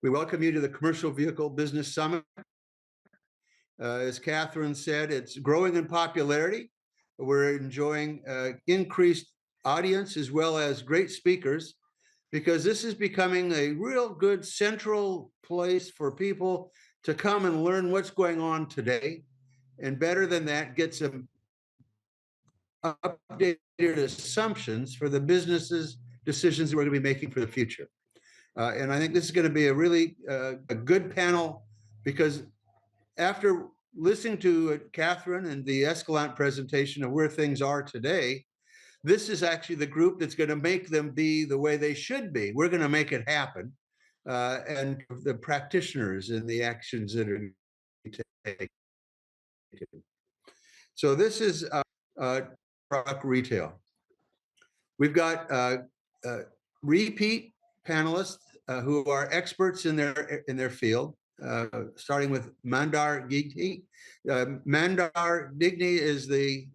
We welcome you to the Commercial Vehicle Business Summit. As Catherine said, it's growing in popularity. We're enjoying increased audience as well as great speakers, because this is becoming a real good central place for people to come and learn what's going on today. And better than that, get some updated assumptions for the businesses decisions that we're going to be making for the future. And I think this is going to be a really a good panel, because after listening to Catherine and the Escalante presentation of where things are today, this is actually the group that's going to make them be the way they should be. We're going to make it happen. And the practitioners and the actions that are taken. So this is truck retail. We've got repeat panelists who are experts in their field, starting with Mandar Dighe. Mandar Dighe is the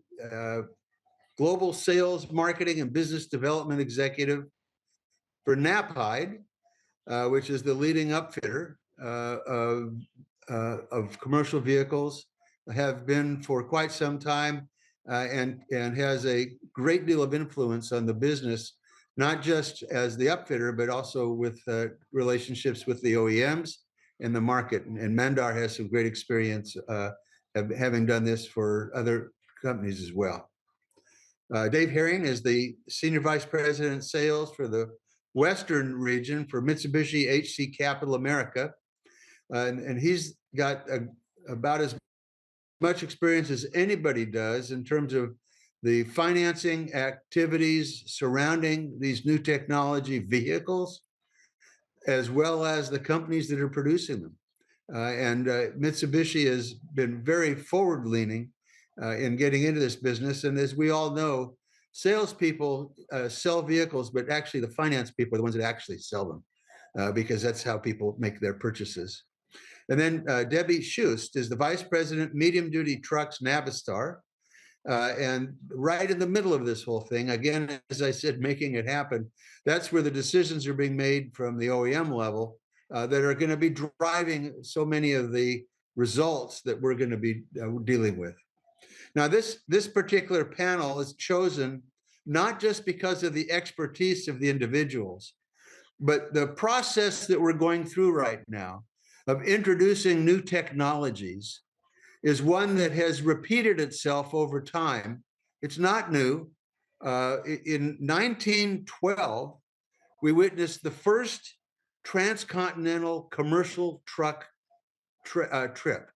Global Sales, Marketing, and Business Development Executive for Knapheide, which is the leading upfitter of commercial vehicles, have been for quite some time, and has a great deal of influence on the business, not just as the upfitter, but also with relationships with the OEMs and the market. And Mandar has some great experience having done this for other companies as well. Dave Herring is the Senior Vice President Sales for the Western region for Mitsubishi HC Capital America. And he's got about as much experience as anybody does in terms of the financing activities surrounding these new technology vehicles, as well as the companies that are producing them. And Mitsubishi has been very forward-leaning in getting into this business. And as we all know, salespeople sell vehicles, but actually the finance people are the ones that actually sell them, because that's how people make their purchases. And then Debbie Shust is the Vice President, Medium Duty Trucks, Navistar. And right in the middle of this whole thing, again, as I said, making it happen, that's where the decisions are being made from the OEM level that are going to be driving so many of the results that we're going to be dealing with. Now, this particular panel is chosen not just because of the expertise of the individuals, but the process that we're going through right now of introducing new technologies is one that has repeated itself over time. It's not new. In 1912, we witnessed the first transcontinental commercial truck trip.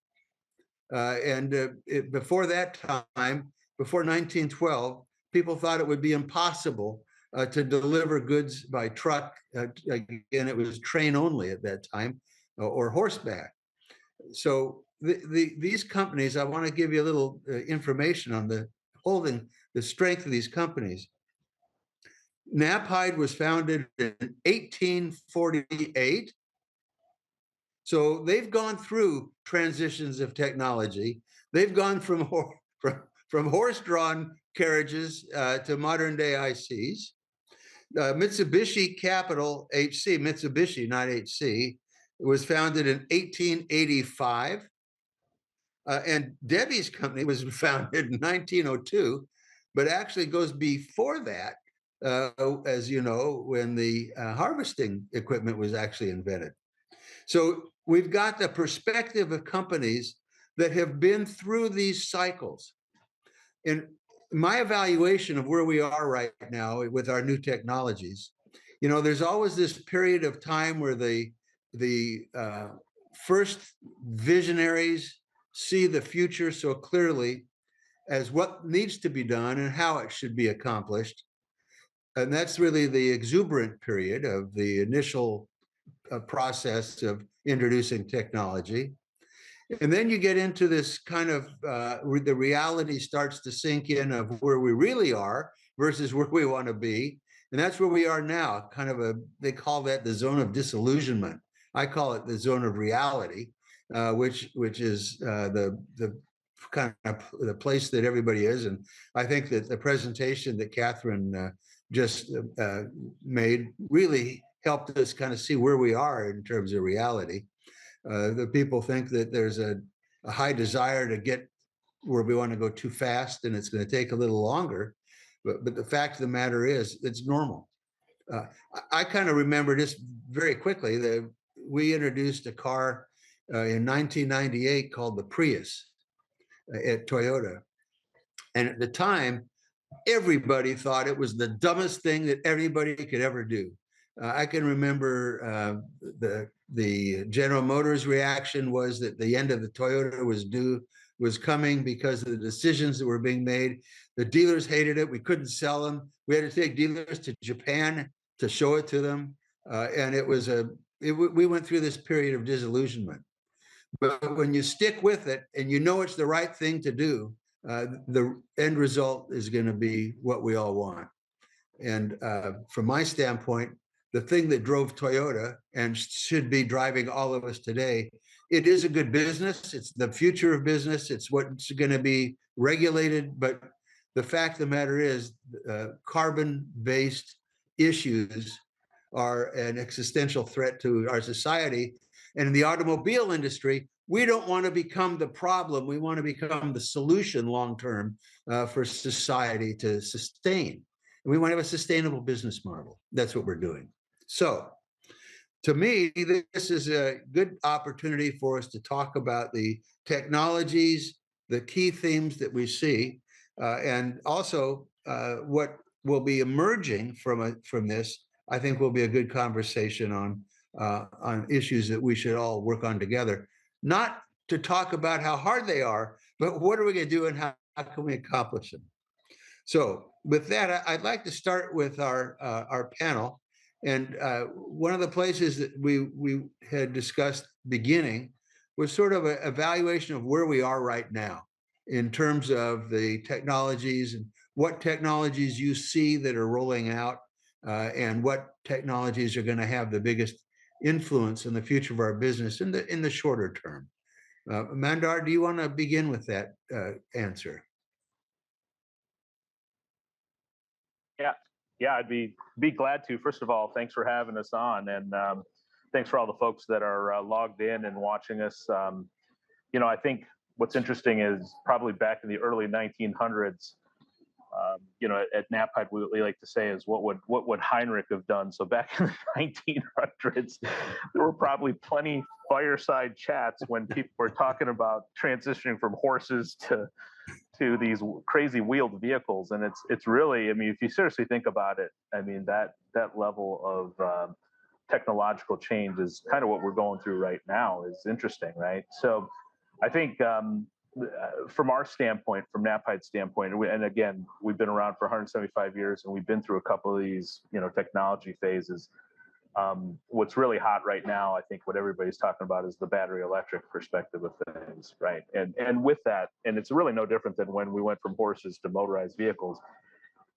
Before that time, before 1912, people thought it would be impossible to deliver goods by truck. Again, it was train only at that time, or horseback. So these companies, I want to give you a little information on the strength of these companies. Knapheide was founded in 1848. So they've gone through transitions of technology. They've gone from horse-drawn carriages to modern day ICs. Mitsubishi Capital HC, Mitsubishi, not HC, was founded in 1885. And Debbie's company was founded in 1902, but actually goes before that, as you know, when the harvesting equipment was actually invented. So we've got the perspective of companies that have been through these cycles. In my evaluation of where we are right now with our new technologies, you know, there's always this period of time where the first visionaries see the future so clearly as what needs to be done and how it should be accomplished. And that's really the exuberant period of the initial process of introducing technology. And then you get into this kind of, the reality starts to sink in of where we really are versus where we want to be. And that's where we are now, kind of they call that the zone of disillusionment. I call it the zone of reality, which is the kind of the place that everybody is. And I think that the presentation that Catherine just made really helped us kind of see where we are in terms of reality. The people think that there's a high desire to get where we want to go too fast, and it's going to take a little longer. But the fact of the matter is, it's normal. I kind of remember this very quickly. We introduced a car in 1998 called the Prius at Toyota. And at the time, everybody thought it was the dumbest thing that anybody could ever do. I can remember the General Motors reaction was that the end of the Toyota was coming because of the decisions that were being made. The dealers hated it. We couldn't sell them. We had to take dealers to Japan to show it to them, and we went through this period of disillusionment. But when you stick with it and you know it's the right thing to do, the end result is going to be what we all want. And from my standpoint, the thing that drove Toyota and should be driving all of us today, it is a good business. It's the future of business. It's what's going to be regulated. But the fact of the matter is, carbon-based issues are an existential threat to our society. And in the automobile industry, we don't want to become the problem. We want to become the solution long-term for society to sustain. And we want to have a sustainable business model. That's what we're doing. So to me, this is a good opportunity for us to talk about the technologies, the key themes that we see, and also what will be emerging from this. I think will be a good conversation on issues that we should all work on together. Not to talk about how hard they are, but what are we going to do and how can we accomplish them? So with that, I'd like to start with our panel. And one of the places that we had discussed beginning was sort of an evaluation of where we are right now in terms of the technologies and what technologies you see that are rolling out and what technologies are going to have the biggest influence in the future of our business in the shorter term. Mandar, do you want to begin with that answer? Yeah, I'd be glad to. First of all, thanks for having us on, and thanks for all the folks that are logged in and watching us. I think what's interesting is probably back in the early 1900s, at Knapheide, we like to say is what would Heinrich have done? So back in the 1900s, there were probably plenty fireside chats when people were talking about transitioning from horses to these crazy wheeled vehicles. And it's really, I mean, if you seriously think about it, I mean, that level of technological change is kind of what we're going through right now. Is interesting, right? So I think from our standpoint, from Knapheide's standpoint, and again, we've been around for 175 years and we've been through a couple of these, technology phases. What's really hot right now, I think what everybody's talking about is the battery electric perspective of things, right? And with that, and it's really no different than when we went from horses to motorized vehicles.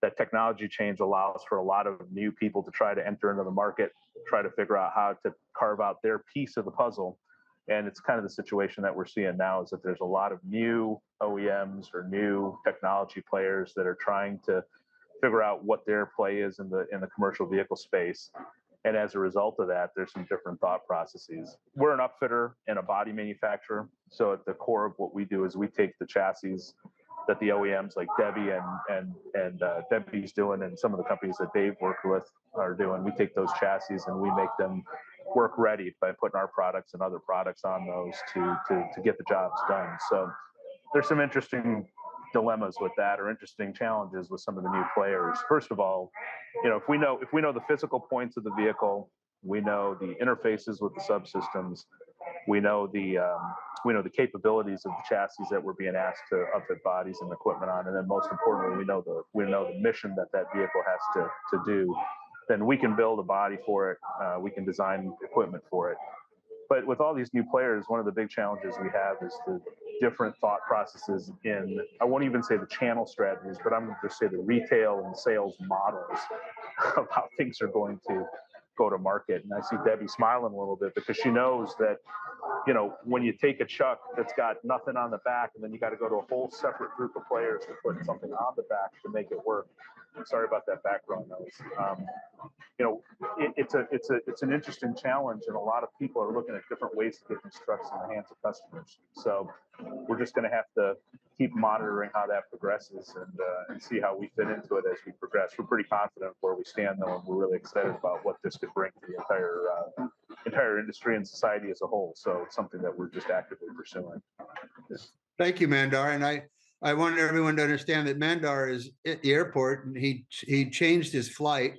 That technology change allows for a lot of new people to try to enter into the market, try to figure out how to carve out their piece of the puzzle. And it's kind of the situation that we're seeing now is that there's a lot of new OEMs or new technology players that are trying to figure out what their play is in the commercial vehicle space. And as a result of that, there's some different thought processes. We're an upfitter and a body manufacturer. So at the core of what we do is we take the chassis that the OEMs like Debbie and Debbie's doing and some of the companies that Dave worked with are doing. We take those chassis and we make them work ready by putting our products and other products on those to get the jobs done. So there's some interesting dilemmas with that, or interesting challenges with some of the new players. First of all, if we know the physical points of the vehicle, we know the interfaces with the subsystems, we know the capabilities of the chassis that we're being asked to upfit bodies and equipment on, and then most importantly, we know the mission that vehicle has to do. Then we can build a body for it. We can design equipment for it. But with all these new players, one of the big challenges we have is the different thought processes in, I won't even say the channel strategies, but I'm going to just say the retail and sales models of how things are going to go to market. And I see Debbie smiling a little bit because she knows that when you take a chuck that's got nothing on the back, and then you got to go to a whole separate group of players to put something on the back to make it work. I'm sorry about that background noise. It's an interesting challenge, and a lot of people are looking at different ways to get these trucks in the hands of customers. So we're just going to have to keep monitoring how that progresses and see how we fit into it as we progress. We're pretty confident where we stand, though, and we're really excited about what this could bring to the entire industry and society as a whole. So it's something that we're just actively pursuing. Thank you, Mandar. And I want everyone to understand that Mandar is at the airport, and he changed his flight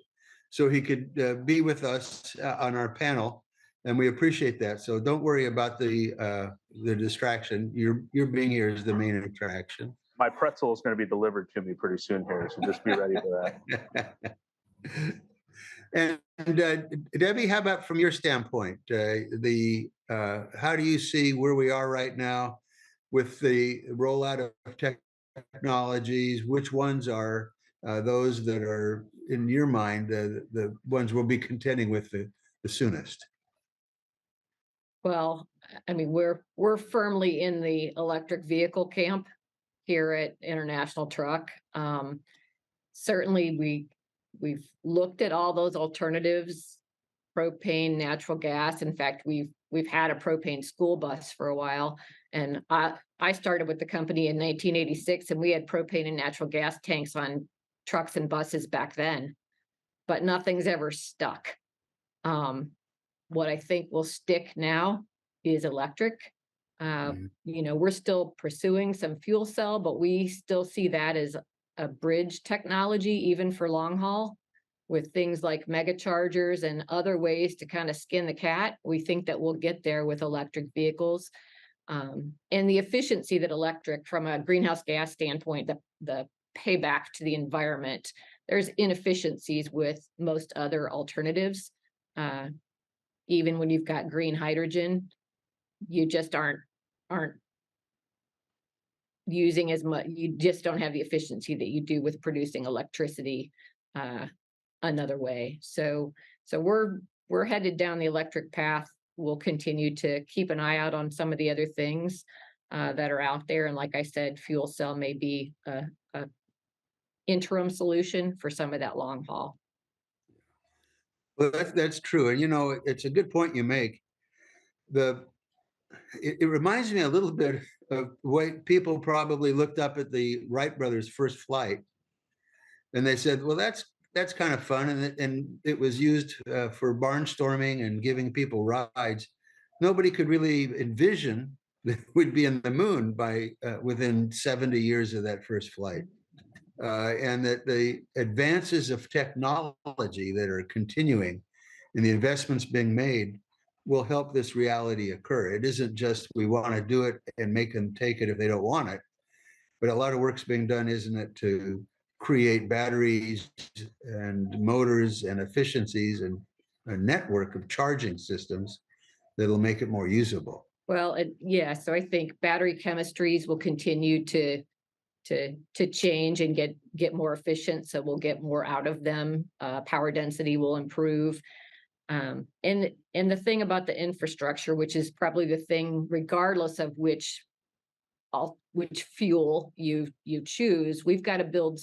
so he could be with us on our panel, and we appreciate that. So don't worry about the distraction. Your being here is the main attraction. My pretzel is going to be delivered to me pretty soon here, so just be ready for that. And Debbie, how about from your standpoint, how do you see where we are right now with the rollout of technologies? Which ones are those that are, in your mind, the ones we'll be contending with the soonest? Well, I mean, we're firmly in the electric vehicle camp here at International Truck. Certainly, we've looked at all those alternatives, propane, natural gas. In fact, we've had a propane school bus for a while, and I started with the company in 1986, and we had propane and natural gas tanks on trucks and buses back then, but nothing's ever stuck. What I think will stick now is electric. We're still pursuing some fuel cell, but we still see that as a bridge technology, even for long haul, with things like mega chargers and other ways to kind of skin the cat. We think that we'll get there with electric vehicles. And the efficiency that electric, from a greenhouse gas standpoint, the payback to the environment, there's inefficiencies with most other alternatives. Even when you've got green hydrogen, you just aren't using as much. You just don't have the efficiency that you do with producing electricity another way. So we're headed down the electric path. We'll continue to keep an eye out on some of the other things that are out there. And like I said, fuel cell may be a interim solution for some of that long haul. Well, that's true. And, it's a good point you make. It reminds me a little bit of the way people probably looked up at the Wright brothers' first flight, and they said, well, that's kind of fun. And it was used for barnstorming and giving people rides. Nobody could really envision that we'd be in the moon by within 70 years of that first flight. And that the advances of technology that are continuing and the investments being made will help this reality occur. It isn't just we want to do it and make them take it if they don't want it, but a lot of work's being done, isn't it, to create batteries and motors and efficiencies and a network of charging systems that'll make it more usable. Well, so I think battery chemistries will continue to change and get more efficient, so we'll get more out of them. Power density will improve. And the thing about the infrastructure, which is probably the thing, regardless of which fuel you choose, we've got to build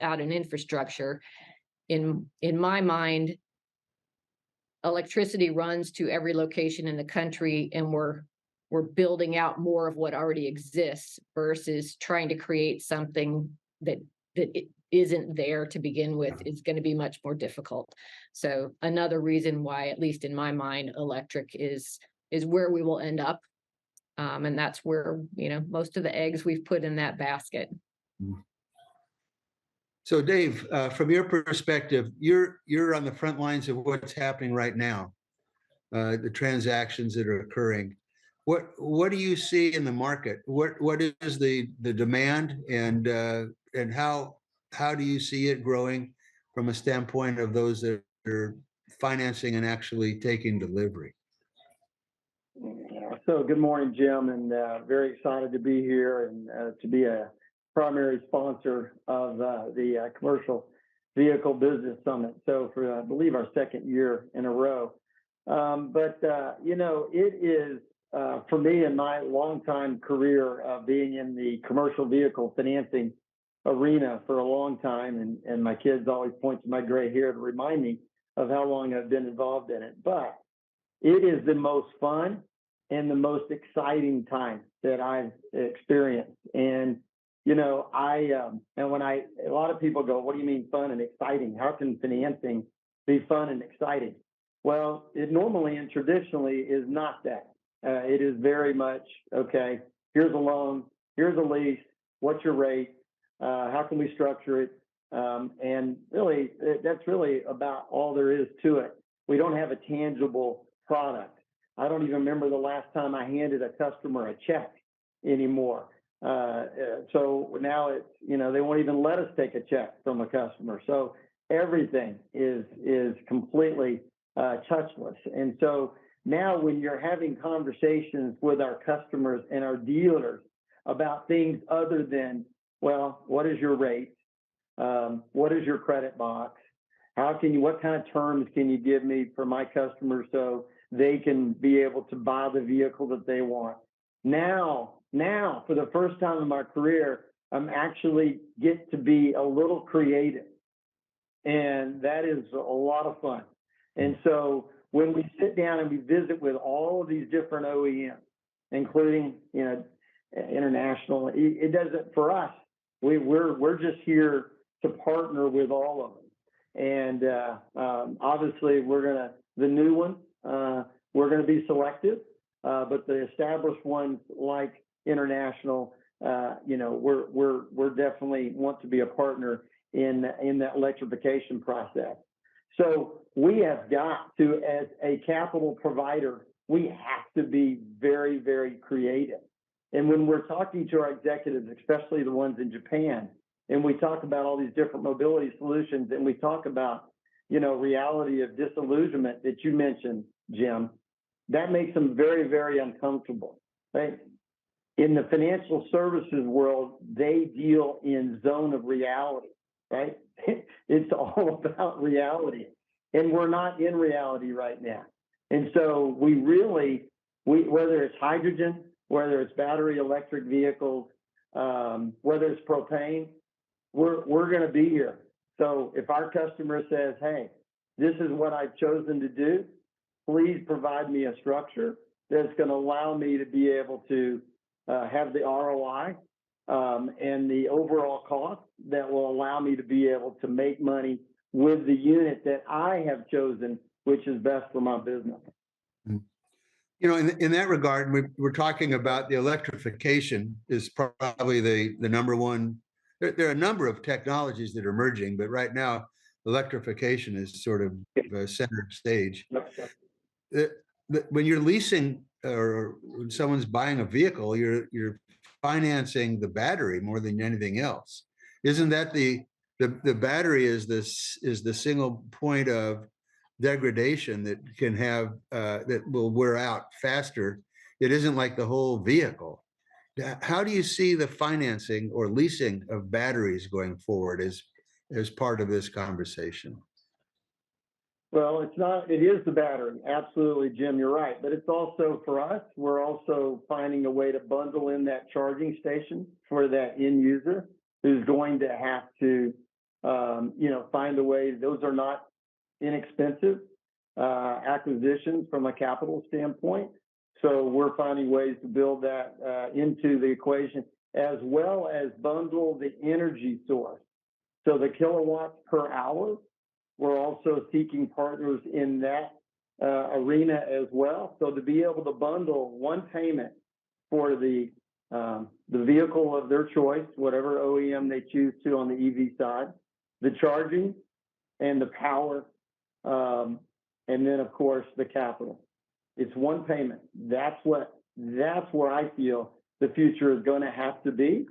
out an infrastructure. In my mind, electricity runs to every location in the country, and we're building out more of what already exists versus trying to create something that it isn't there to begin with is going to be much more difficult. So another reason why, at least in my mind, electric is where we will end up. And that's where, most of the eggs we've put in that basket. So Dave, from your perspective, you're on the front lines of what's happening right now, the transactions that are occurring. What do you see in the market? What is the demand, and how do you see it growing from a standpoint of those that are financing and actually taking delivery? So good morning, Jim, and very excited to be here and to be a primary sponsor of the Commercial Vehicle Business Summit. So for, I believe, our second year in a row. It is for me in my longtime career of being in the commercial vehicle financing arena for a long time, and my kids always point to my gray hair to remind me of how long I've been involved in it. But it is the most fun and the most exciting time that I've experienced. And you know, and when a lot of people go, what do you mean fun and exciting? How can financing be fun and exciting? Well, it normally and traditionally is not that. It is very much, okay, here's a loan, here's a lease, what's your rate? How can we structure it? And really, that's really about all there is to it. We don't have a tangible product. I don't even remember the last time I handed a customer a check anymore. So now it's, you know, they won't even let us take a check from a customer. So everything is completely touchless. And so now when you're having conversations with our customers and our dealers about things other than, well, what is your rate? What is your credit box? What kind of terms can you give me for my customers so they can be able to buy the vehicle that they want? Now, for the first time in my career, I'm actually get to be a little creative. And that is a lot of fun. And so when we sit down and we visit with all of these different OEMs, including, you know, international, it doesn't, for us, we're just here to partner with all of them. And obviously the new one, we're going to be selective, but the established ones like international, you know, we're definitely want to be a partner in that electrification process. So we have got to, as a capital provider, we have to be very, very creative. And when we're talking to our executives, especially the ones in Japan, and we talk about all these different mobility solutions, and we talk about, you know, reality of disillusionment that you mentioned, Jim, that makes them very, very uncomfortable, right? In the financial services world, they deal in zone of reality, right? It's all about reality. And we're not in reality right now. And so we whether it's hydrogen, whether it's battery electric vehicles, whether it's propane, we're going to be here. So if our customer says, hey, this is what I've chosen to do, please provide me a structure that's going to allow me to be able to have the ROI and the overall cost that will allow me to be able to make money with the unit that I have chosen, which is best for my business. You know, in that regard, we're talking about the electrification is probably the number one. There are a number of technologies that are emerging, but right now, electrification is sort of center stage. When you're leasing or when someone's buying a vehicle, you're financing the battery more than anything else. Isn't that the battery is the single point of degradation that can have that will wear out faster? It isn't like the whole vehicle. How do you see the financing or leasing of batteries going forward as part of this conversation? Well, it is the battery. Absolutely, Jim, you're right. But it's also for us, we're also finding a way to bundle in that charging station for that end user who's going to have to, you know, find a way. Those are not inexpensive acquisitions from a capital standpoint. So we're finding ways to build that into the equation, as well as bundle the energy source. So the kilowatts per hour, we're also seeking partners in that arena as well. So to be able to bundle one payment for the vehicle of their choice, whatever OEM they choose to on the EV side, the charging and the power, and then of course the capital. It's one payment. That's where I feel the future is going to have to be.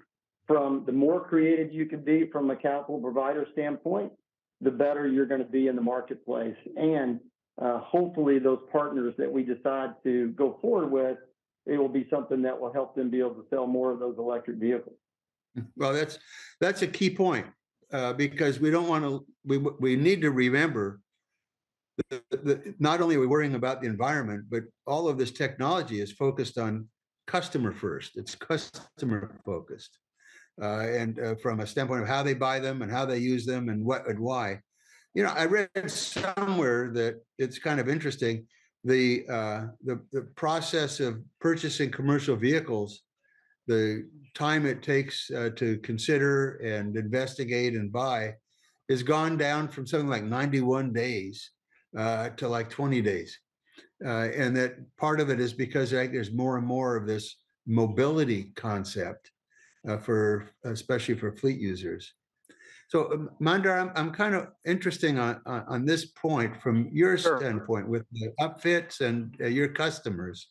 From the more creative you can be from a capital provider standpoint, the better you're going to be in the marketplace. And hopefully those partners that we decide to go forward with, it will be something that will help them be able to sell more of those electric vehicles. Well, that's a key point because we don't want to. We need to remember not only are we worrying about the environment, but all of this technology is focused on customer first. It's customer focused. And from a standpoint of how they buy them and how they use them and what and why. I read somewhere that it's kind of interesting. The process of purchasing commercial vehicles, the time it takes to consider and investigate and buy, has gone down from something like 91 days to like 20 days. And that part of it is because there's more and more of this mobility concept especially for fleet users. So Mandar, I'm kind of interesting on this point from your standpoint with the upfits and your customers.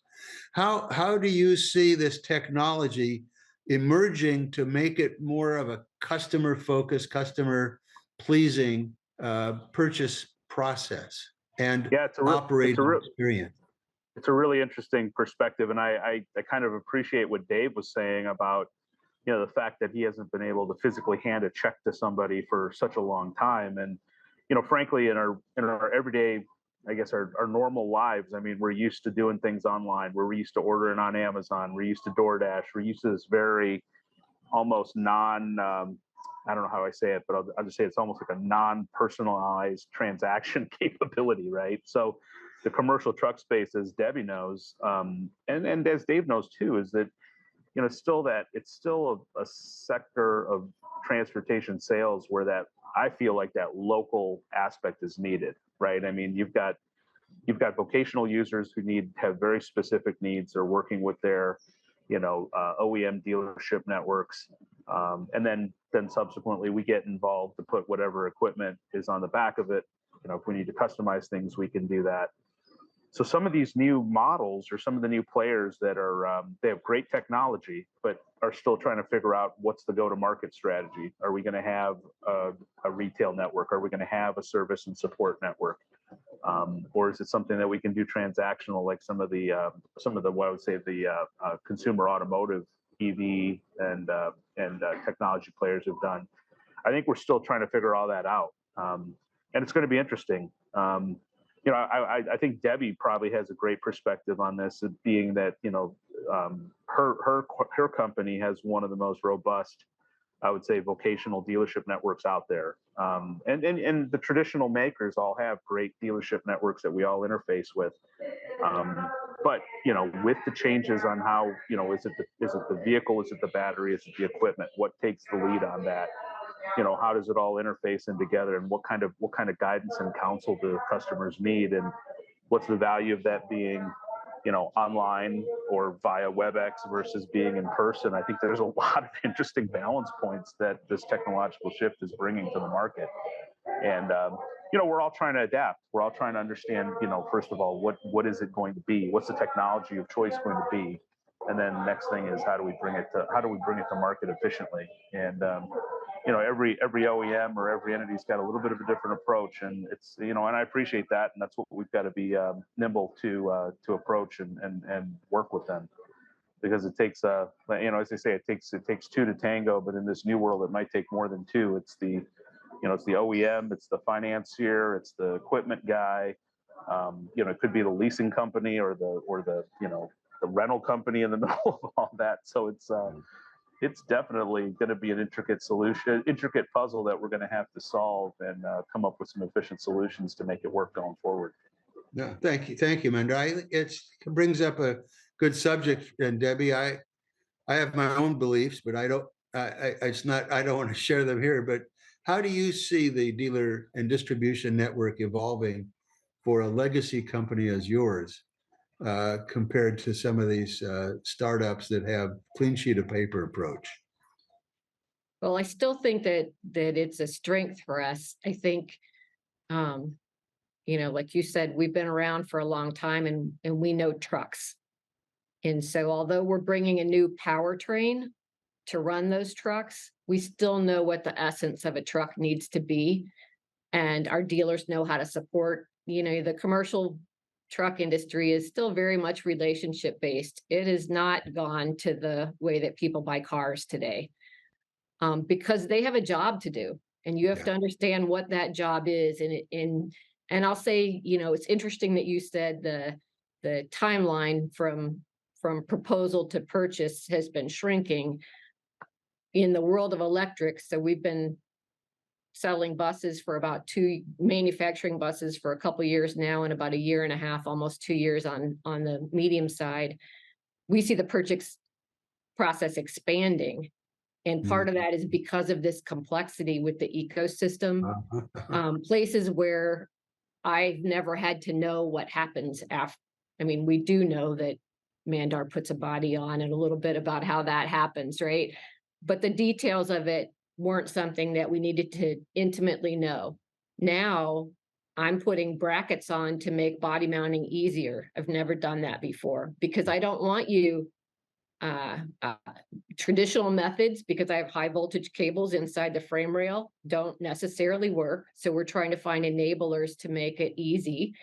How do you see this technology emerging to make it more of a customer focused, customer pleasing purchase process and operating experience? It's a really interesting perspective, and I kind of appreciate what Dave was saying about the fact that he hasn't been able to physically hand a check to somebody for such a long time. And frankly, in our everyday, I guess our normal lives, I mean, we're used to doing things online. We're used to ordering on Amazon. We're used to DoorDash. We're used to this very almost I don't know how I say it, but I'll just say it's almost like a non-personalized transaction capability, right? So the commercial truck space, as Debbie knows, and as Dave knows too, is that it's still a sector of transportation sales where that I feel like that local aspect is needed, right? I mean, you've got vocational users who have very specific needs. They're working with their OEM dealership networks, and then subsequently we get involved to put whatever equipment is on the back of it. If we need to customize things, we can do that. So some of these new models or some of the new players that are, they have great technology, but are still trying to figure out what's the go-to-market strategy. Are we going to have a retail network? Are we going to have a service and support network? Or is it something that we can do transactional, like some of the what I would say the consumer automotive EV and technology players have done? I think we're still trying to figure all that out, and it's going to be interesting. I think Debbie probably has a great perspective on this, being that her company has one of the most robust, I would say, vocational dealership networks out there, and the traditional makers all have great dealership networks that we all interface with. But with the changes on how is it the vehicle, is it the battery, is it the equipment? What takes the lead on that? How does it all interface in together, and what kind of guidance and counsel do customers need, and what's the value of that being online or via WebEx versus being in person? I think there's a lot of interesting balance points that this technological shift is bringing to the market, and we're all trying to adapt. We're all trying to understand, first of all, what is it going to be? What's the technology of choice going to be? And then the next thing is how do we bring it to market efficiently? And every OEM or every entity's got a little bit of a different approach, and it's and I appreciate that, and that's what we've got to be nimble to approach and work with them, because it takes as they say, it takes two to tango, but in this new world it might take more than two. It's the OEM, it's the financier, it's the equipment guy, it could be the leasing company or the the rental company in the middle of all that. So it's definitely going to be an intricate puzzle that we're going to have to solve and come up with some efficient solutions to make it work going forward. Yeah, thank you, Mandar. It brings up a good subject, and Debbie, I have my own beliefs, but I don't want to share them here. But how do you see the dealer and distribution network evolving for a legacy company as yours, compared to some of these startups that have clean sheet of paper approach? Well, I still think that it's a strength for us. I think, like you said, we've been around for a long time, and we know trucks. And so although we're bringing a new powertrain to run those trucks, we still know what the essence of a truck needs to be. And our dealers know how to support, the commercial truck industry is still very much relationship based. It has not gone to the way that people buy cars today, because they have a job to do, and you have to understand what that job is, and And I'll say, it's interesting that you said the timeline from proposal to purchase has been shrinking in the world of electric. So we've been selling buses for manufacturing buses for a couple years now, and about a year and a half, almost 2 years on the medium side. We see the purchase process expanding. And part of that is because of this complexity with the ecosystem. Places where I've never had to know what happens after. I mean, we do know that Mandar puts a body on and a little bit about how that happens, right? But the details of it weren't something that we needed to intimately know. Now I'm putting brackets on to make body mounting easier. I've never done that before because I don't want you traditional methods, because I have high voltage cables inside the frame rail, don't necessarily work. So we're trying to find enablers to make it easy.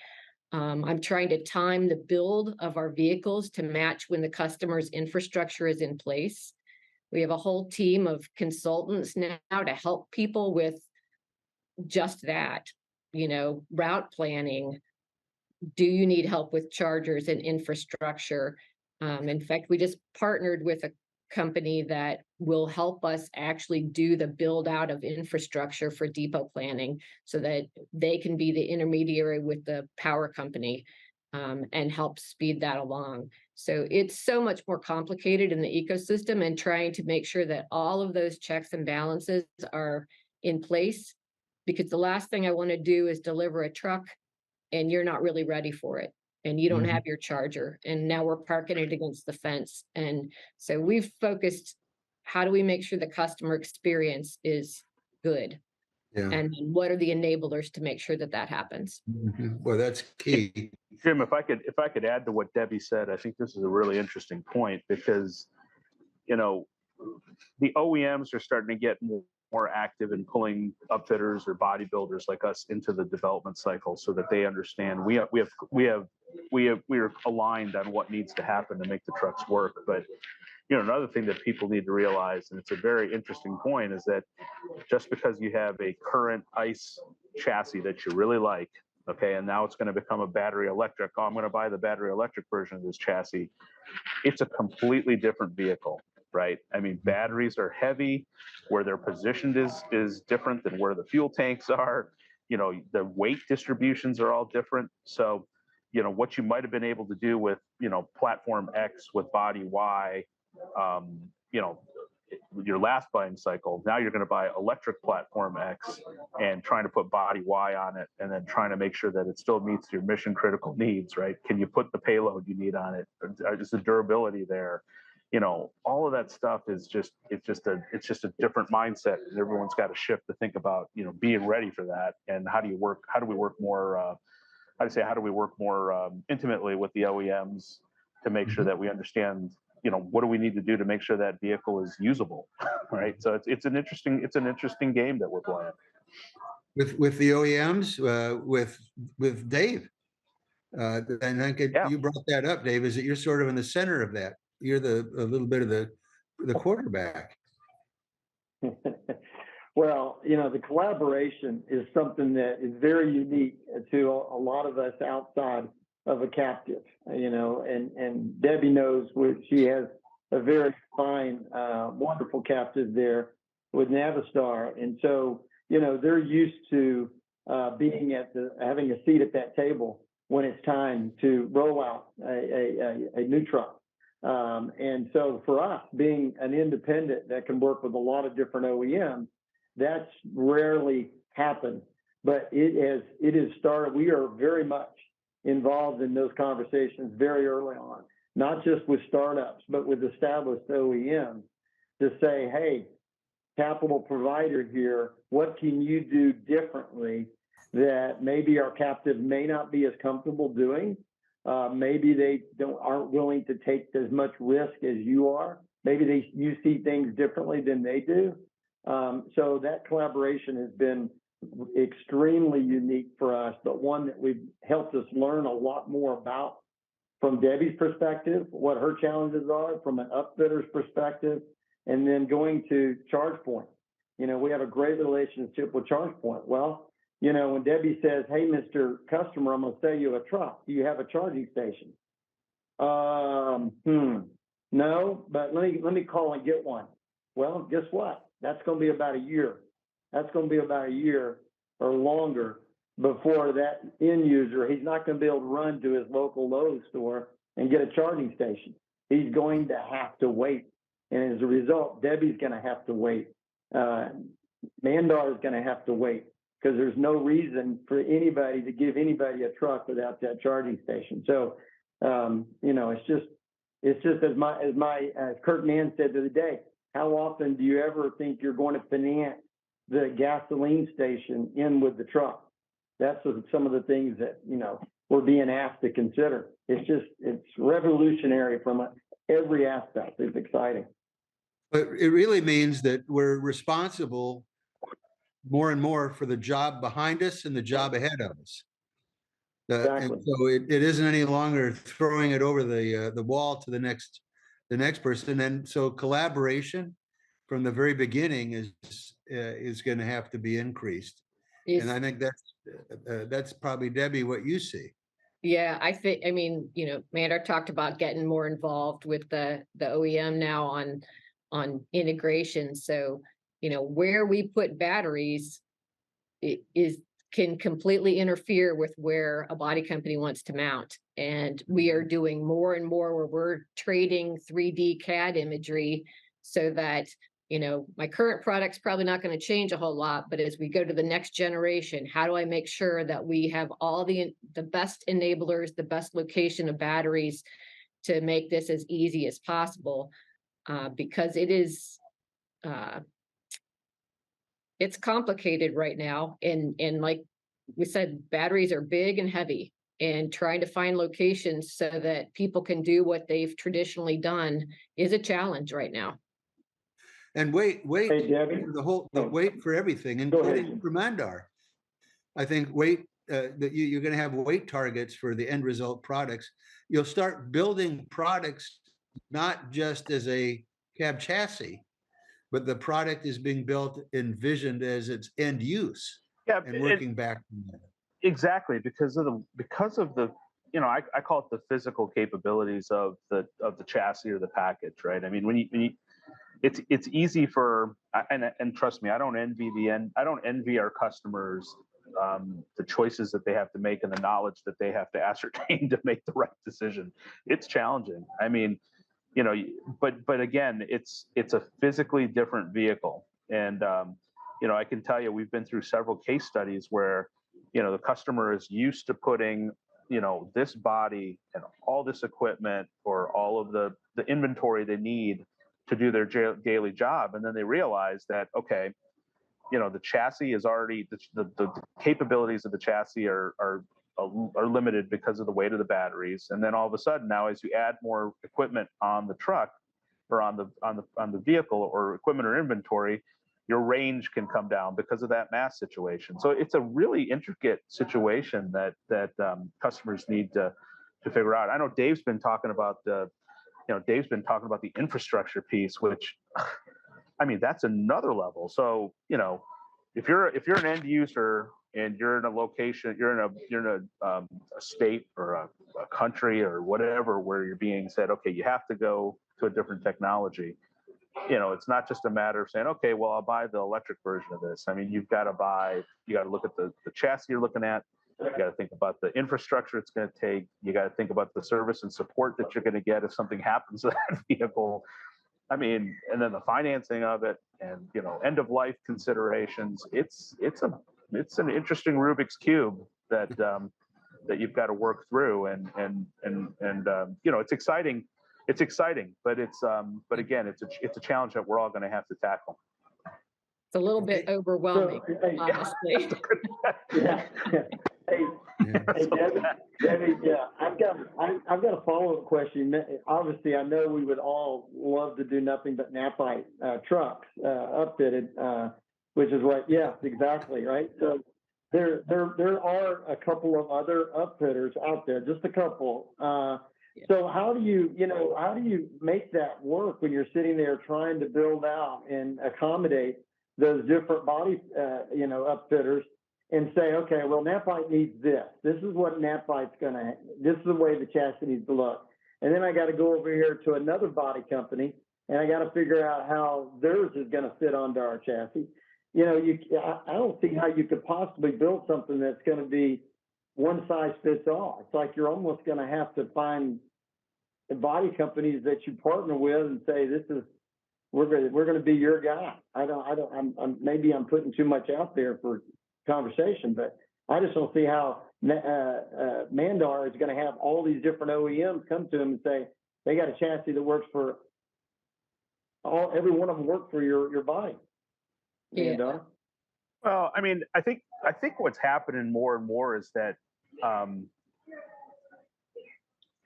I'm trying to time the build of our vehicles to match when the customer's infrastructure is in place. We have a whole team of consultants now to help people with just that, route planning. Do you need help with chargers and infrastructure? In fact, we just partnered with a company that will help us actually do the build out of infrastructure for depot planning so that they can be the intermediary with the power company and help speed that along. So it's so much more complicated in the ecosystem, and trying to make sure that all of those checks and balances are in place, because the last thing I want to do is deliver a truck and you're not really ready for it and you don't have your charger, and now we're parking it against the fence. And so we've focused, how do we make sure the customer experience is good? Yeah. And what are the enablers to make sure that that happens? Well, that's key. Jim, if I could add to what Debbie said, I think this is a really interesting point because, the OEMs are starting to get more active in pulling upfitters or bodybuilders like us into the development cycle so that they understand we're aligned on what needs to happen to make the trucks work. But another thing that people need to realize, and it's a very interesting point, is that just because you have a current ICE chassis that you really like, okay, and now it's going to become a battery electric, I'm going to buy the battery electric version of this chassis, it's a completely different vehicle, right? I mean, batteries are heavy. Where they're positioned is different than where the fuel tanks are. The weight distributions are all different. So, what you might have been able to do with, platform X with body Y, your last buying cycle, now you're going to buy electric platform X and trying to put body Y on it, and then trying to make sure that it still meets your mission critical needs, right? Can you put the payload you need on it? Is the durability there? All of that stuff is just a different mindset, and everyone's got to shift to think about, being ready for that. And how do we work more intimately with the OEMs to make sure that we understand, what do we need to do to make sure that vehicle is usable, right? So it's an interesting game that we're playing With the OEMs, with Dave. And I think you brought that up, Dave, is that you're sort of in the center of that. You're a little bit of the quarterback. Well, the collaboration is something that is very unique to a lot of us outside of a captive, and Debbie knows she has a very fine, wonderful captive there with Navistar. And so, they're used to having a seat at that table when it's time to roll out a new truck. And so for us, being an independent that can work with a lot of different OEMs, that's rarely happened, but it has started. We are very much involved in those conversations very early on, not just with startups, but with established OEMs, to say, hey, capital provider here, what can you do differently that maybe our captive may not be as comfortable doing? Maybe they aren't willing to take as much risk as you are. Maybe you see things differently than they do. So that collaboration has been extremely unique for us, but one that we've helped us learn a lot more about from Debbie's perspective, what her challenges are from an upfitter's perspective, and then going to ChargePoint. We have a great relationship with ChargePoint. Well, You know, when Debbie says, "Hey, Mr. Customer, I'm going to sell you a truck. Do you have a charging station?" No, but let me call and get one. Well, guess what? That's going to be about a year. That's going to be about a year or longer before that end user, he's not going to be able to run to his local Lowe's store and get a charging station. He's going to have to wait. And as a result, Debbie's going to have to wait. Mandar is going to have to wait because there's no reason for anybody to give anybody a truck without that charging station. So, you know, it's just as Kurt Mann said the other day, how often do you ever think you're going to finance the gasoline station in with the truck? That's some of the things that, you know, we're being asked to consider. It's revolutionary from every aspect. It's exciting. But it really means that we're responsible more and more for the job behind us and the job ahead of us. Exactly. And so it isn't any longer throwing it over the wall to the next person. And so collaboration from the very beginning is going to have to be increased. And I think that's probably, Debbie, what you see. Yeah, I mean, you know, Mandar talked about getting more involved with the OEM now on integration. So, you know, where we put batteries can completely interfere with where a body company wants to mount. And we are doing more and more where we're trading 3D CAD imagery so that, you know, my current product's probably not going to change a whole lot, but as we go to the next generation, how do I make sure that we have all the best enablers, the best location of batteries to make this as easy as possible? Because it is, it's complicated right now. And like we said, batteries are big and heavy, and trying to find locations so that people can do what they've traditionally done is a challenge right now. And wait Hey, Debbie. for wait for everything, including for Mandar. I think that you're going to have weight targets for the end result products. You'll start building products not just as a cab chassis, but the product is being built, envisioned as its end use. Yeah, and working back from that. Exactly, because of the you know, I call it the physical capabilities of the chassis or the package, right? I mean, when you it's easy for, and trust me, I don't envy our customers the choices that they have to make and the knowledge that they have to ascertain to make the right decision. It's challenging. I mean, you know, but again, it's a physically different vehicle. And you know, I can tell you, we've been through several case studies where, you know, the customer is used to putting, you know, this body and all this equipment or all of the inventory they need to do their daily job, and then they realize that, okay, you know, the chassis is already the capabilities of the chassis are limited because of the weight of the batteries. And then all of a sudden, now as you add more equipment on the truck or on the vehicle or equipment or inventory, your range can come down because of that mass situation. So it's a really intricate situation that customers need to figure out. I know Dave's been talking about the infrastructure piece, which, I mean, that's another level. So, you know, if you're an end user and you're in a location, you're in a state or a country or whatever where you're being said, okay, you have to go to a different technology. You know, it's not just a matter of saying, okay, well, I'll buy the electric version of this. I mean, you got to look at the chassis you're looking at. You got to think about the infrastructure it's going to take. You got to think about the service and support that you're going to get if something happens to that vehicle. I mean, and then the financing of it, and, you know, end of life considerations. It's an interesting Rubik's cube that you've got to work through, and you know, it's exciting. It's exciting, but but again, it's a challenge that we're all going to have to tackle. It's a little bit overwhelming, honestly. Yeah. Hey, Debbie, yeah, I've got a follow-up question. Obviously, I know we would all love to do nothing but Knapheide trucks upfitted, which is what, yes, exactly, right? So there are a couple of other upfitters out there, just a couple. So how do you make that work when you're sitting there trying to build out and accommodate those different body, upfitters? and say, okay, well, Knapheide needs this. This is what Knapheide's this is the way the chassis needs to look. And then I got to go over here to another body company, and I got to figure out how theirs is going to fit onto our chassis. You know, I don't see how you could possibly build something that's going to be one size fits all. It's like you're almost going to have to find the body companies that you partner with and say, we're going to be your guy. Maybe I'm putting too much out there for conversation, but I just don't see how Mandar is going to have all these different OEMs come to him and say they got a chassis that works for every one of them work for your body. Yeah. Mandar. Well, I mean, I think what's happening more and more is that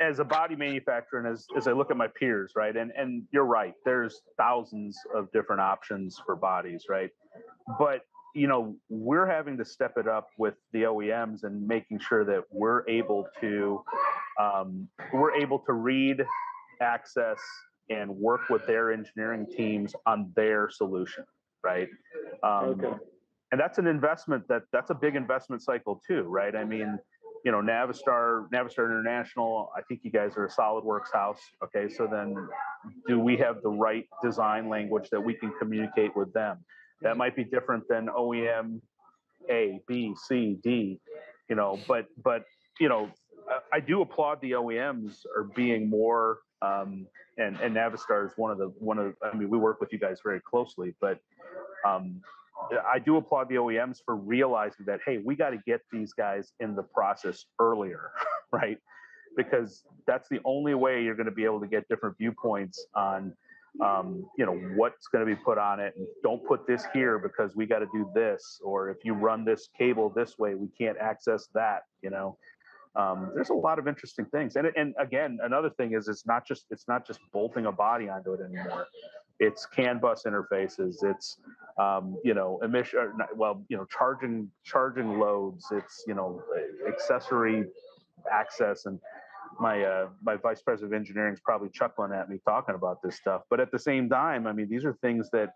as a body manufacturer, and as I look at my peers, right, and you're right, there's thousands of different options for bodies, right? But you know, we're having to step it up with the OEMs and making sure that we're able to read, access, and work with their engineering teams on their solution, right? Okay. And that's an investment that's a big investment cycle too, right? I mean, you know, Navistar International, I think you guys are a SolidWorks house. Okay, so then do we have the right design language that we can communicate with them? That might be different than OEM A, B, C, D, you know, but you know, I do applaud the OEMs are being more and Navistar is one of I mean, we work with you guys very closely, but I do applaud the OEMs for realizing that, hey, we got to get these guys in the process earlier, right? Because that's the only way you're going to be able to get different viewpoints on, you know, what's going to be put on it. And don't put this here because we got to do this. Or if you run this cable this way, we can't access that, you know. There's a lot of interesting things. And again, another thing is it's not just bolting a body onto it anymore. It's CAN bus interfaces. It's you know, charging loads. It's, you know, accessory access. And my vice president of engineering is probably chuckling at me talking about this stuff. But at the same time, I mean, these are things that,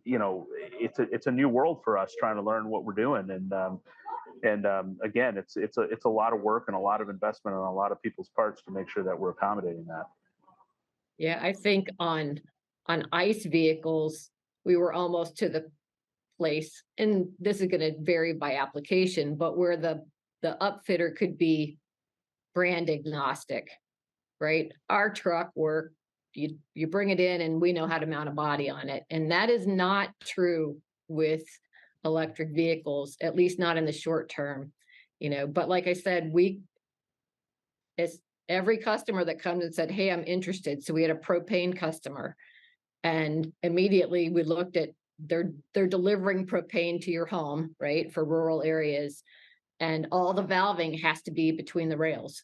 you know, it's a new world for us trying to learn what we're doing. And again, it's a lot of work and a lot of investment on a lot of people's parts to make sure that we're accommodating that. Yeah, I think on ICE vehicles, we were almost to the place, and this is going to vary by application, but where the upfitter could be brand agnostic, right? Our truck work, you bring it in and we know how to mount a body on it. And that is not true with electric vehicles, at least not in the short term, you know. But like I said, it's every customer that comes and said, hey, I'm interested. So we had a propane customer, and immediately we looked at they're delivering propane to your home, right, for rural areas, and all the valving has to be between the rails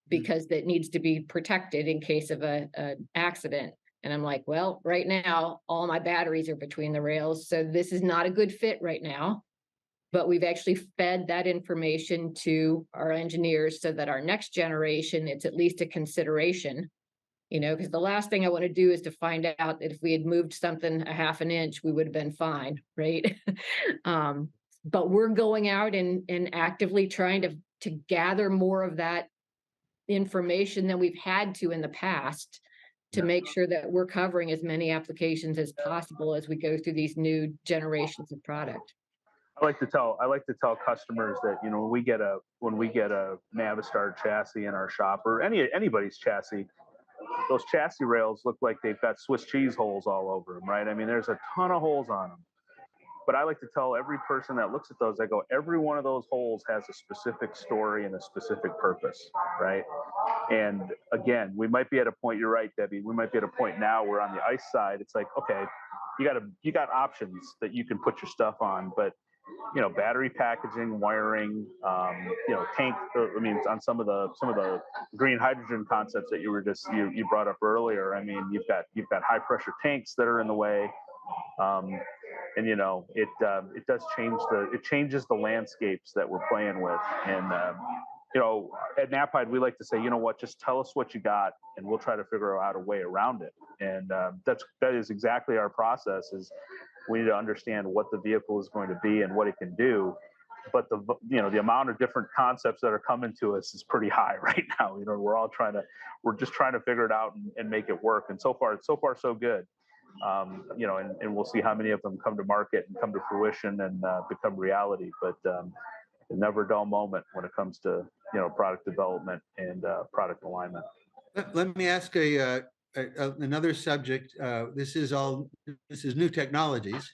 because it needs to be protected in case of an accident. And I'm like, well, right now, all my batteries are between the rails. So this is not a good fit right now. But we've actually fed that information to our engineers so that our next generation, it's at least a consideration, you know, because the last thing I want to do is to find out that if we had moved something a half an inch, we would have been fine, right? But we're going out and actively trying to gather more of that information than we've had to in the past to make sure that we're covering as many applications as possible as we go through these new generations of product. I like to tell customers that, you know, when we get a Navistar chassis in our shop, or anybody's chassis, those chassis rails look like they've got Swiss cheese holes all over them, right? I mean, there's a ton of holes on them. But I like to tell every person that looks at those, I go, every one of those holes has a specific story and a specific purpose, right? And again, we might be at a point, you're right, Debbie, we might be at a point now where on the ICE side, it's like, okay, you got options that you can put your stuff on, but you know, battery packaging, wiring, you know, tank. I mean, on some of the green hydrogen concepts that you brought up earlier. I mean, you've got high pressure tanks that are in the way, and you know, it changes the landscapes that we're playing with. And you know, at Knapheide, we like to say, you know what, just tell us what you got, and we'll try to figure out a way around it. And that is exactly our process. Is we need to understand what the vehicle is going to be and what it can do. But the amount of different concepts that are coming to us is pretty high right now. We're just trying to figure it out and make it work. And so far so good. And we'll see how many of them come to market and come to fruition and become reality. But a never dull moment when it comes to product development and product alignment. Let me ask another subject. This is new technologies.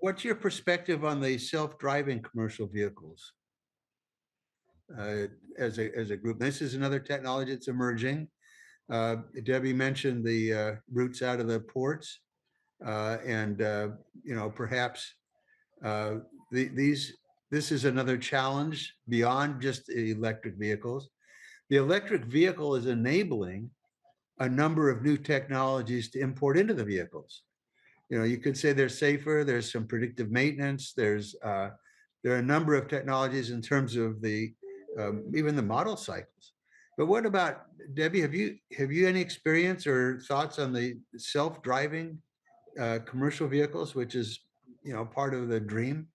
What's your perspective on the self-driving commercial vehicles as a group? This is another technology that's emerging. Debbie mentioned the routes out of the ports, and perhaps this is another challenge beyond just electric vehicles. The electric vehicle is enabling a number of new technologies to import into the vehicles. You could say they're safer. There's some predictive maintenance. There are a number of technologies in terms of even the model cycles. But what about, Debbie? Have you any experience or thoughts on the self-driving commercial vehicles, which is part of the dream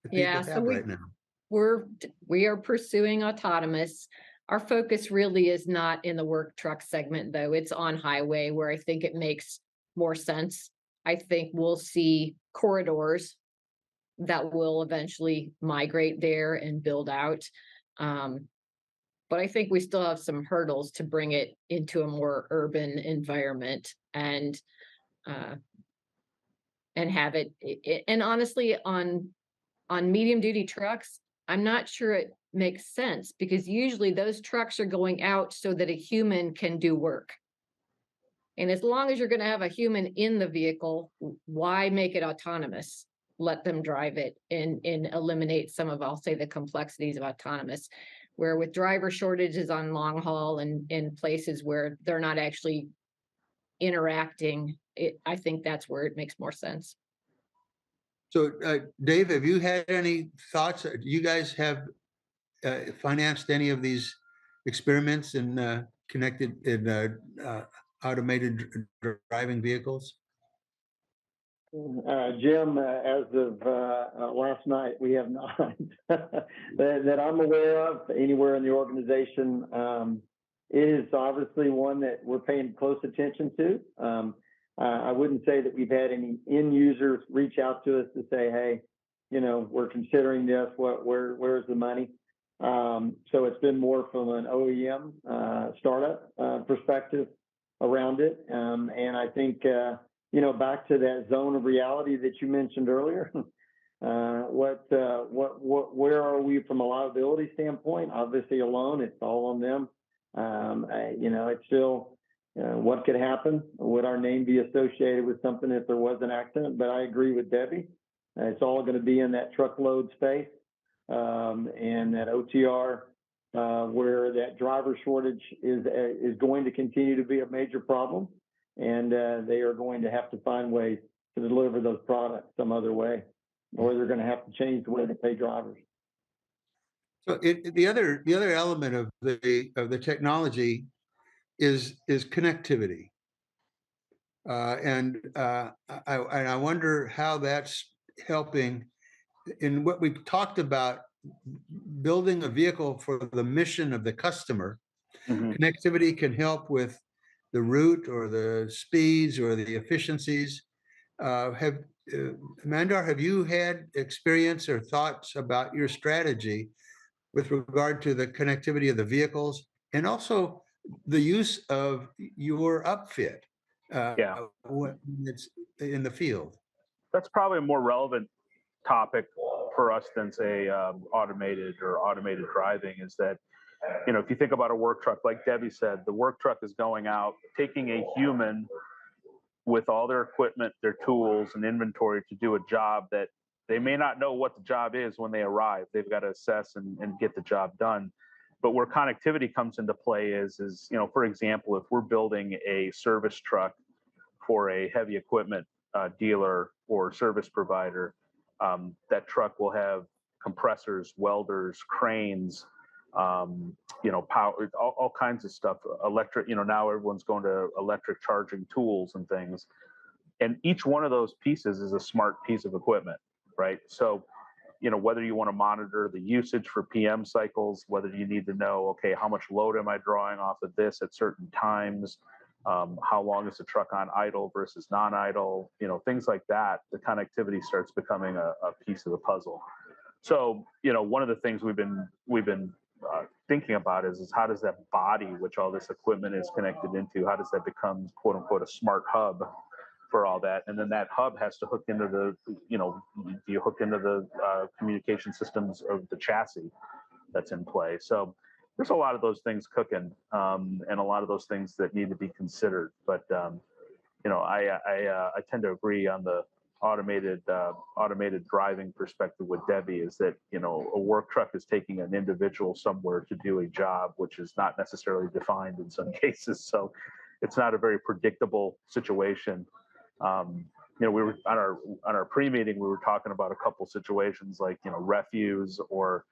that people have right now? We are pursuing autonomous. Our focus really is not in the work truck segment, though. It's on highway, where I think it makes more sense. I think we'll see corridors that will eventually migrate there and build out. But I think we still have some hurdles to bring it into a more urban environment and have it. And honestly, on medium duty trucks, I'm not sure it makes sense, because usually those trucks are going out so that a human can do work. And as long as you're going to have a human in the vehicle, why make it autonomous? Let them drive it and eliminate some of, I'll say, the complexities of autonomous. Where with driver shortages on long haul and in places where they're not actually interacting, I think that's where it makes more sense. So, Dave, have you had any thoughts? Do you guys have financed any of these experiments in connected in automated driving vehicles? Jim, as of last night, we have not that I'm aware of anywhere in the organization. It is obviously one that we're paying close attention to. I wouldn't say that we've had any end users reach out to us to say, "Hey, we're considering this. Where's the money?" So it's been more from an OEM startup perspective around it, and I think back to that zone of reality that you mentioned earlier. Where are we from a liability standpoint? Obviously, alone, it's all on them. It's still what could happen. Would our name be associated with something if there was an accident? But I agree with Debbie. It's all going to be in that truckload space and that OTR, where that driver shortage is going to continue to be a major problem, and they are going to have to find ways to deliver those products some other way, or they're going to have to change the way they pay drivers. So the other element of the technology is connectivity, and I wonder how that's helping in what we've talked about, building a vehicle for the mission of the customer. Mm-hmm. Connectivity can help with the route or the speeds or the efficiencies. Mandar, have you had experience or thoughts about your strategy with regard to the connectivity of the vehicles and also the use of your upfit when it's in the field? That's probably a more relevant topic for us than, say, automated driving. Is that, if you think about a work truck, like Debbie said, the work truck is going out, taking a human with all their equipment, their tools and inventory to do a job that they may not know what the job is when they arrive. They've got to assess and get the job done. But where connectivity comes into play is, for example, if we're building a service truck for a heavy equipment dealer or service provider, that truck will have compressors, welders, cranes, power, all kinds of stuff, electric, now everyone's going to electric charging tools and things. And each one of those pieces is a smart piece of equipment, right? So, whether you want to monitor the usage for PM cycles, whether you need to know, okay, how much load am I drawing off of this at certain times? How long is the truck on idle versus non-idle? Things like that. The connectivity starts becoming a piece of the puzzle. So, one of the things we've been thinking about is how does that body, which all this equipment is connected into, how does that become quote unquote a smart hub for all that? And then that hub has to hook into the, you hook into the communication systems of the chassis that's in play. So there's a lot of those things cooking, and a lot of those things that need to be considered. But I tend to agree on the automated driving perspective with Debbie, is that a work truck is taking an individual somewhere to do a job which is not necessarily defined in some cases. So it's not a very predictable situation. We were on our pre-meeting, we were talking about a couple situations like refuse or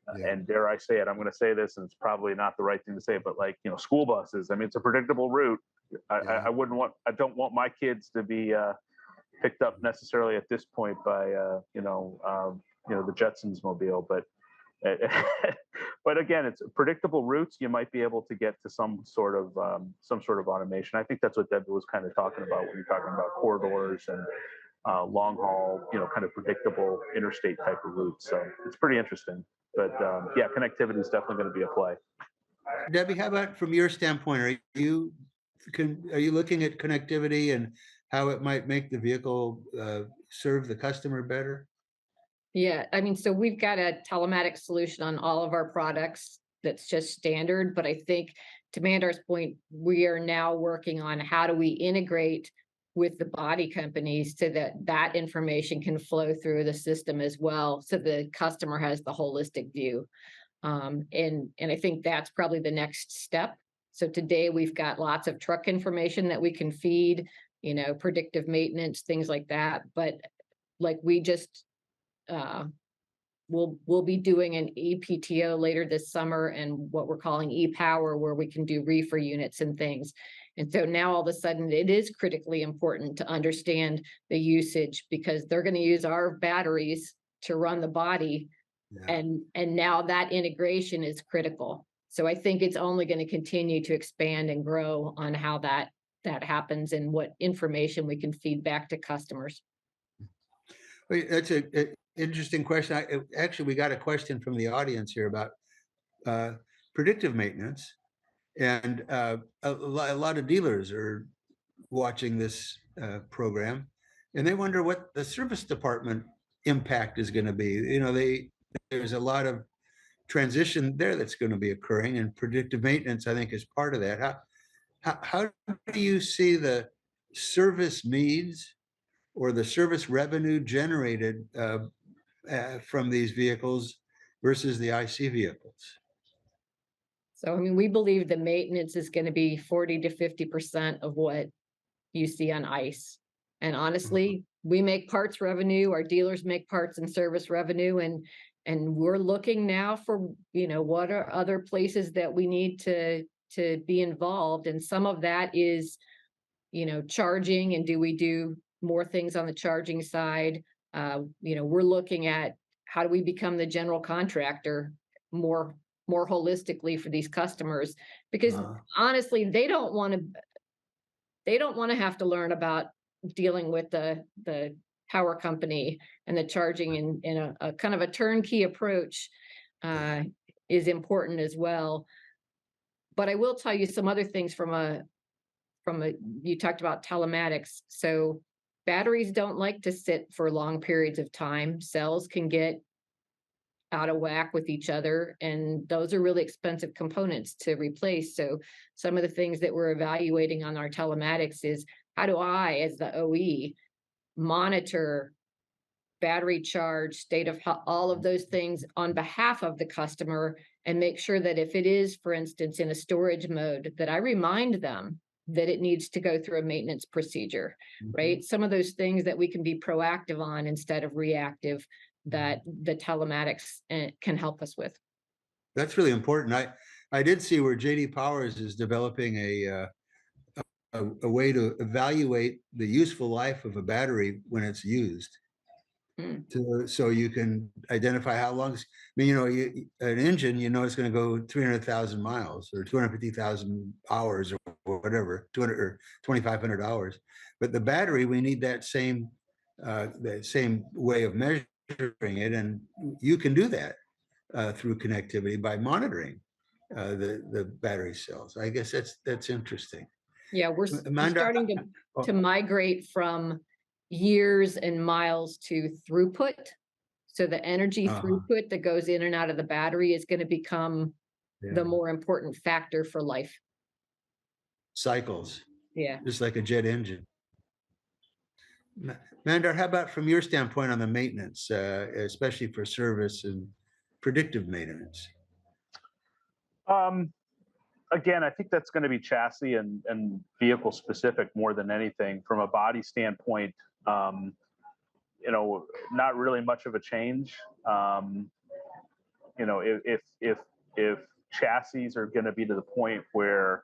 and dare I say it, I'm going to say this, and it's probably not the right thing to say, but like school buses. I mean, it's a predictable route. I don't want my kids to be picked up necessarily at this point by the Jetsons mobile, but but again, it's predictable routes. You might be able to get to some sort of automation. I think that's what Debbie was kind of talking about when you're talking about corridors and long haul, kind of predictable interstate type of routes. So it's pretty interesting. But yeah, connectivity is definitely going to be a play. Debbie, how about from your standpoint? Are you looking at connectivity and how it might make the vehicle serve the customer better? Yeah, I mean, so we've got a telematics solution on all of our products that's just standard, but I think to Mandar's point, we are now working on how do we integrate with the body companies so that that information can flow through the system as well, so the customer has the holistic view. And I think that's probably the next step. So today we've got lots of truck information that we can feed, predictive maintenance, things like that. But like we just we'll be doing an ePTO later this summer, and what we're calling ePower, where we can do reefer units and things. And so now all of a sudden it is critically important to understand the usage, because they're going to use our batteries to run the body. Yeah. And now that integration is critical. So I think it's only going to continue to expand and grow on how that happens and what information we can feed back to customers. Wait, that's an interesting question. Actually, we got a question from the audience here about predictive maintenance, and a lot of dealers are watching this program, and they wonder what the service department impact is going to be. There's a lot of transition there that's going to be occurring, and predictive maintenance, I think, is part of that. How do you see the service needs or the service revenue generated from these vehicles versus the IC vehicles? So, I mean, we believe the maintenance is going to be 40 to 50% of what you see on ICE. And honestly, we make parts revenue, our dealers make parts and service revenue, and we're looking now for, what are other places that we need to be involved. And some of that is, charging, and do we do more things on the charging side? We're looking at how do we become the general contractor more holistically for these customers, because honestly, they don't want to have to learn about dealing with the power company and the charging in a kind of a turnkey approach is important as well. But I will tell you some other things you talked about telematics. So batteries don't like to sit for long periods of time. Cells can get out of whack with each other, and those are really expensive components to replace. So some of the things that we're evaluating on our telematics is, how do I, as the OE, monitor battery charge, state of all of those things on behalf of the customer, and make sure that if it is, for instance, in a storage mode, that I remind them that it needs to go through a maintenance procedure, right? Some of those things that we can be proactive on instead of reactive, that the telematics can help us with. That's really important. I did see where JD Powers is developing a way to evaluate the useful life of a battery when it's used. So you can identify how long. I mean, an engine, it's going to go 300,000 miles or 250,000 hours or whatever, 200 or 2,500 hours. But the battery, we need that same way of measuring it, and you can do that through connectivity by monitoring the battery cells. I guess that's interesting. Yeah, we're Mandar, starting to migrate from years and miles to throughput. So the energy throughput that goes in and out of the battery is going to become the more important factor for life. Cycles. Yeah. Just like a jet engine. Mandar, how about from your standpoint on the maintenance, especially for service and predictive maintenance? Again, I think that's going to be chassis and vehicle specific more than anything. From a body standpoint, not really much of a change. If chassis are going to be to the point where,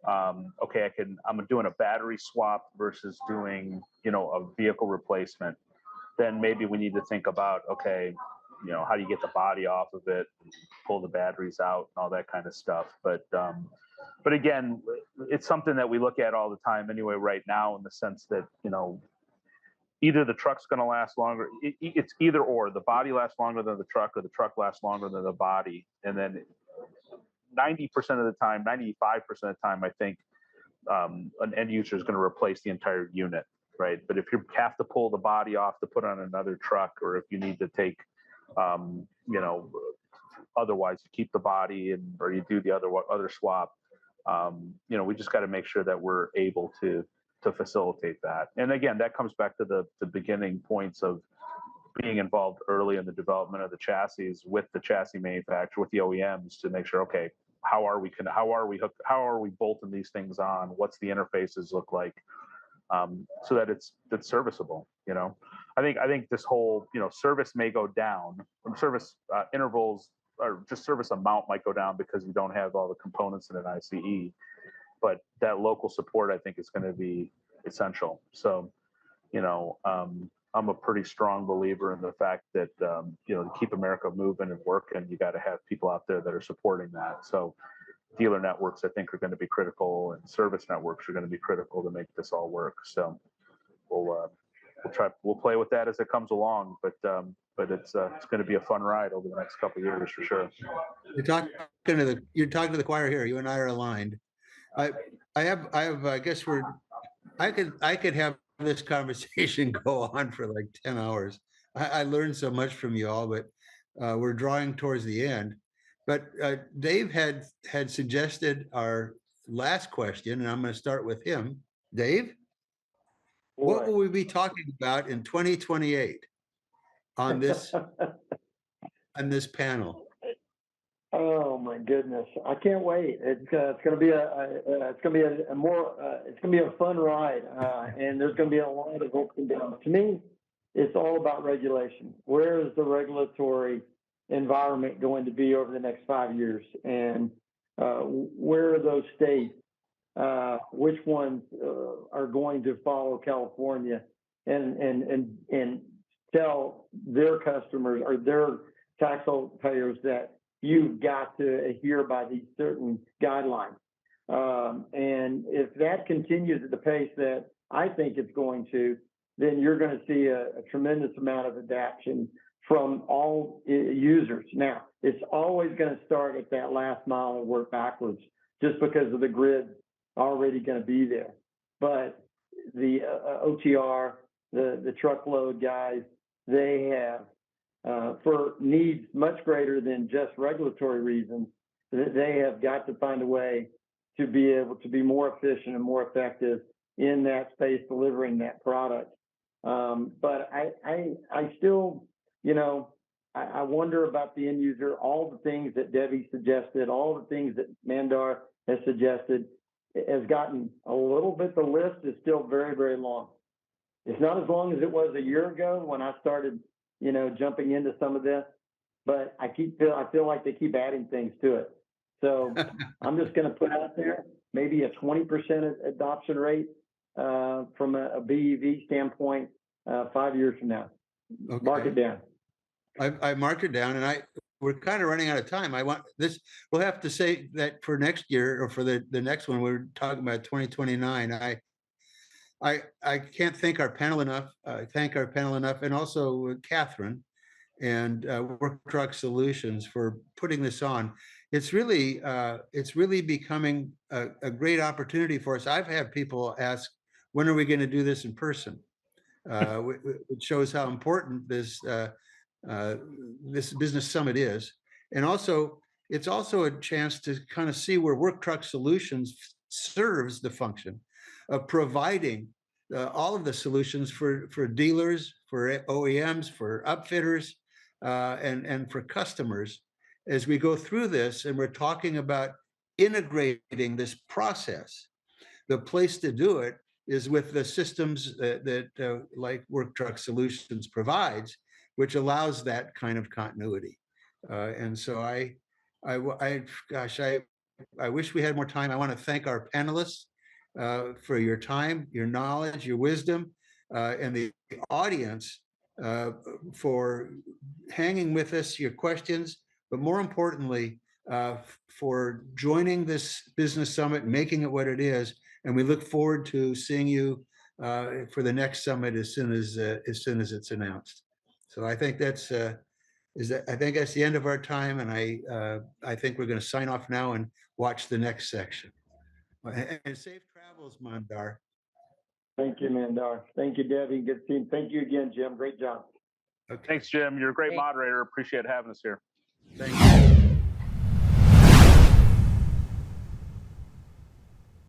okay, I'm doing a battery swap versus doing, a vehicle replacement, then maybe we need to think about, okay, how do you get the body off of it, pull the batteries out, and all that kind of stuff. But again, it's something that we look at all the time anyway right now, in the sense that, either the truck's going to last longer. It's either or. The body lasts longer than the truck, or the truck lasts longer than the body. And then 90% of the time, 95% of the time, I think an end user is going to replace the entire unit, right? But if you have to pull the body off to put on another truck, or if you need to take, otherwise you keep the body or you do the other swap, we just got to make sure that we're able to facilitate that. And again, that comes back to the beginning points of being involved early in the development of the chassis with the chassis manufacturer, with the OEMs, to make sure, okay, how are we bolting these things on? What's the interfaces look like? So that it's serviceable. I think this whole, service may go down, service intervals, or just service amount might go down because you don't have all the components in an ICE. But that local support, I think, is going to be essential. So, I'm a pretty strong believer in the fact that, to keep America moving and working, you got to have people out there that are supporting that. So dealer networks, I think, are going to be critical, and service networks are going to be critical to make this all work. So we'll play with that as it comes along, but it's going to be a fun ride over the next couple of years for sure. You're talking to the choir here. You and I are aligned. I guess I could have this conversation go on for like 10 hours. I learned so much from you all, but we're drawing towards the end. But Dave had suggested our last question, and I'm going to start with him. Dave, what will we be talking about in 2028 on this panel? Oh my goodness! I can't wait. It's going to be it's going to be a fun ride, and there's going to be a lot of ups and downs. To me, it's all about regulation. Where is the regulatory environment going to be over the next 5 years, and where are those states? Which ones are going to follow California and tell their customers or their taxpayers that you've got to adhere by these certain guidelines. And if that continues at the pace that I think it's going to, then you're going to see a tremendous amount of adaptation from all users. Now, it's always going to start at that last mile and work backwards, just because of the grid already going to be there. But the OTR, the truckload guys, they have, for needs much greater than just regulatory reasons, they have got to find a way to be able to be more efficient and more effective in that space delivering that product. But I still, I wonder about the end user. All the things that Debbie suggested, all the things that Mandar has suggested, has gotten a little bit. The list is still very, very long. It's not as long as it was a year ago when I started, jumping into some of this. but I feel like they keep adding things to it. So I'm just going to put out there maybe a 20% adoption rate from a BEV standpoint 5 years from now. Okay. Mark it down. I marked it down, and we're kind of running out of time. I want this. We'll have to say that for next year or for the next one, we're talking about 2029. I can't thank our panel enough. Thank our panel enough, and also Catherine and Work Truck Solutions for putting this on. It's really becoming a great opportunity for us. I've had people ask, when are we going to do this in person? It shows how important this business summit is. And also, it's also a chance to kind of see where Work Truck Solutions serves the function of providing all of the solutions for dealers, for OEMs, for upfitters, and for customers as we go through this. And we're talking about integrating this process. The place to do it is with the systems that like Work Truck Solutions provides, which allows that kind of continuity. And so I wish we had more time. I want to thank our panelists for your time, your knowledge, your wisdom, and the audience for hanging with us, your questions, but more importantly, for joining this business summit, making it what it is. And we look forward to seeing you for the next summit as soon as it's announced. So I think that's the end of our time, and I think we're going to sign off now and watch the next section. And safe travels, Mandar. Thank you, Mandar. Thank you, Debbie. Good seeing. Thank you again, Jim. Great job. Okay. Thanks, Jim. You're a great moderator. Appreciate having us here. Thank you.